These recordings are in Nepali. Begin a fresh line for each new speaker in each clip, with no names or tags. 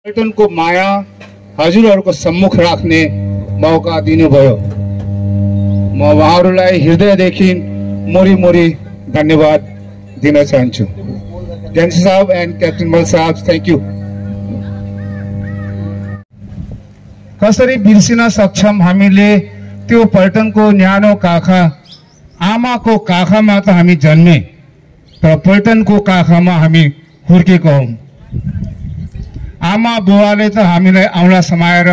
पर्यटनको माया हजुरहरूको सम्मुख राख्ने मौका दिनुभयो। म उहाँहरूलाई हृदयदेखि मोरी मोरी धन्यवाद दिन चाहन्छु। जेन्स साहब एन्ड क्याप्टन मल साहब, थ्याङ्क यू। कसरी बिर्सिन सक्छौं हामीले त्यो पर्यटनको न्यानो काखा? आमाको काखामा त हामी जन्मे, तर पर्यटनको काखामा हामी हुर्केको हौं। आमा बुवाले त हामीलाई औँला समाएर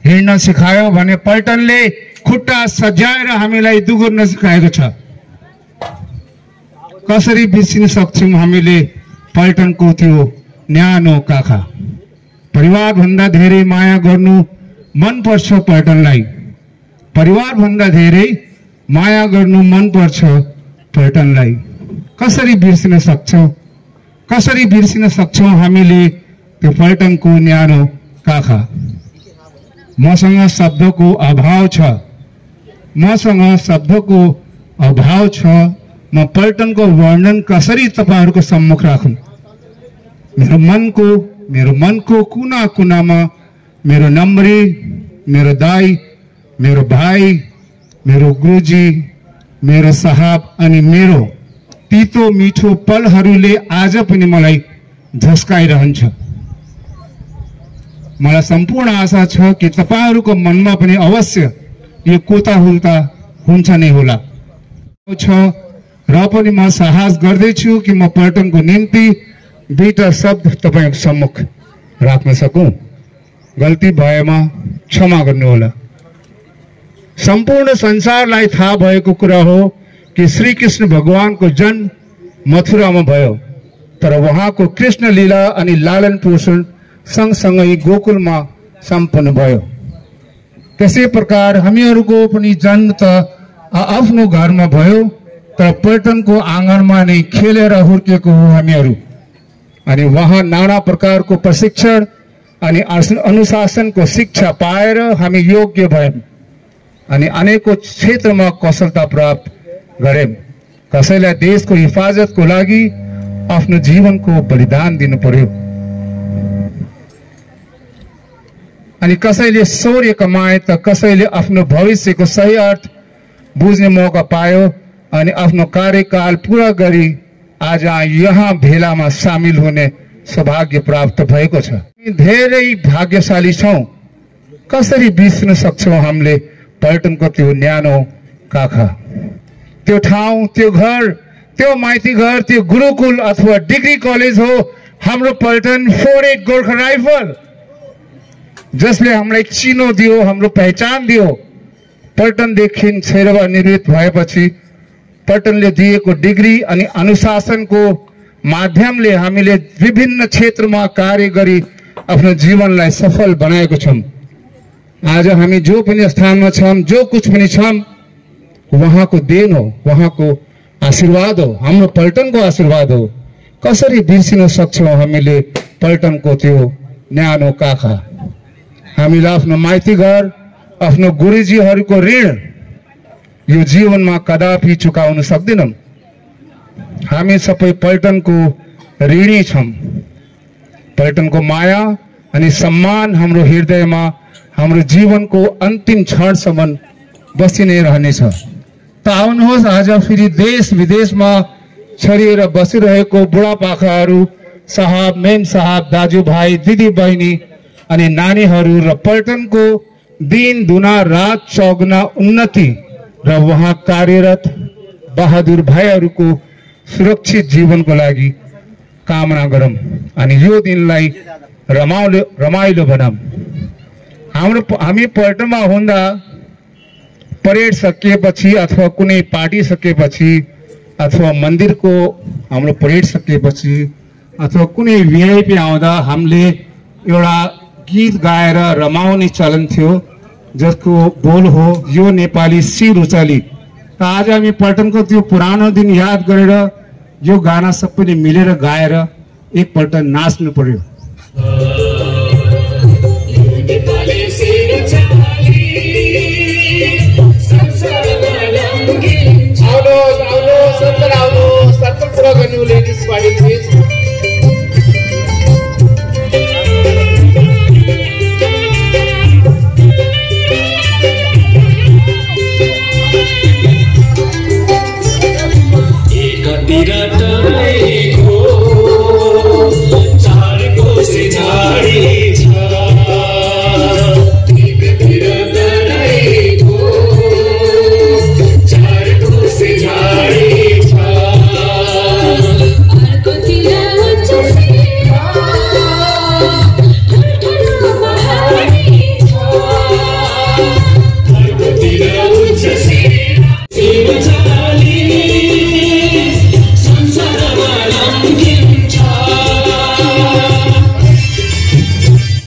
हिँड्न सिकायो भने पर्यटनले खुट्टा सज्याएर हामीलाई दुगुर्न सिकाएको छ। कसरी बिर्सिन सक्छौं हामीले पर्यटनको त्यो न्यानो काखा? परिवार भन्दा धेरै माया गर्नु मन पर्छ पर्यटनलाई। परिवार भन्दा धेरै माया गर्नु मन पर्छ पर्यटनलाई। कसरी बिर्सिन सक्छौं? कसरी बिर्सिन सक्छौं हामीले त्यो पर्यटनको न्यानो काखा? मसँग शब्दको अभाव छ, मसँग शब्दको अभाव छ। म पर्यटनको वर्णन कसरी तपाईहरुको सम्मुख राखौं? मेरो मनको कुना कुनामा मेरो नम्बरी, मेरो दाई, मेरो भाइ, मेरो गुरुजी, मेरो साहब अनि मेरो तीतो मिठो पलहरूले आज पनि मलाई झस्काइरहन्छ। मलाई सम्पूर्ण आशा छ कि तपाईहरुको मनमा पनि अवश्य यो कोताहुल्ता हुन्छ नै होला र पनि म साहस गर्दैछु कि म पर्यटनको निम्ति दुईटा शब्द तपाईहरुको सम्मुख राख्न सकूं। गल्ती भएमा क्षमा गर्नुहोला। सम्पूर्ण संसारलाई थाहा भएको कुरा हो कि श्री कृष्ण भगवानको जन्म मथुरामा भयो, तर उहाँको कृष्ण लीला अनि लालन पोषण सँगसँगै गोकुलमा सम्पन्न भयो। त्यसै प्रकार हामीहरूको पनि जन्म त आफ्नो घरमा भयो, तर पर्यटनको आँगनमा नै खेलेर हुर्केको हो हामीहरू। अनि वहाँ नाना प्रकारको प्रशिक्षण अनि अनुशासनको शिक्षा पाएर हामी योग्य भयौं अनि अनेकौं क्षेत्रमा कौशलता प्राप्त गऱ्यौं। कसैलाई देशको हिफाजतको लागि आफ्नो जीवनको बलिदान दिनु पर्यो, अनि कसैले शौर्य कमाए त कसैले आफ्नो भविष्यको सही अर्थ बुझ्ने मौका पायो अनि आफ्नो कार्यकाल पूरा गरी आज यहाँ भेलामा सामेल हुने सौभाग्य प्राप्त भएको छ। धेरै भाग्यशाली छौं। कसरी बिर्सिन सक्छौं हामीले पर्यटनको त्यो न्यानो काखा? त्यो ठाउँ, त्यो घर, त्यो माइती घर, त्यो गुरुकुल अथवा डिग्री कलेज हो हाम्रो पर्यटन 48 गोर्खा राइफल, जसले हामीलाई चिनो दियो, हाम्रो पहिचान दियो। पर्यटनदेखि सेवानिवृत्त भएपछि पर्यटनले दिएको डिग्री अनि अनुशासनको माध्यमले हामीले विभिन्न क्षेत्रमा कार्य गरी आफ्नो जीवनलाई सफल बनाएको छौं। आज हामी जो पनि स्थानमा छौं, जो कुछ पनि छौं, उहाँको देन हो, उहाँको आशीर्वाद हो, हाम्रो पर्यटनको आशीर्वाद हो। कसरी बिर्सिन सक्छौं हामीले पर्यटनको त्यो न्यानो काखा? हामीले आफ्नो माइती घर, आफ्नो गुरुजीहरूको ऋण यो जीवनमा कदापि चुकाउन सक्दैनौं। हामी सबै पर्यटनको ऋणी छौं। पर्यटनको माया अनि सम्मान हाम्रो हृदयमा हाम्रो जीवनको अन्तिम क्षणसम्म बसि नै रहनेछ। त आउनुहोस्, आज फेरि देश विदेशमा छरिएर बसिरहेको बुढापाकाहरू, साहब, मेम साहब, दाजुभाइ, दिदी बहिनी अनि नानीहरू र पर्यटनको दिन दुना रात चौगुना उन्नति र वहाँ कार्यरत बहादुर भाइहरूको सुरक्षित जीवनको लागि कामना गरौं अनि यो दिनलाई रमाइलो बनाऊं। हामी पर्यटनमा हुँदा परेड सकिएपछि अथवा कुनै पार्टी सकिएपछि अथवा मन्दिरको हाम्रो परेड सकिएपछि अथवा कुनै भिआइपी आउँदा हामीले एउटा गीत गाएर रमाउने चलन थियो, जसको बोल हो यो नेपाली शिर उचाली। आज हामी पर्यटनको त्यो पुरानो दिन याद गरेर यो गाना सबैले मिलेर गाएर एकपल्ट नाच्नु पर्यो। आउनुहोस्, सर्कल पुरा गर्नु लेडिज पार्टी प्लिज।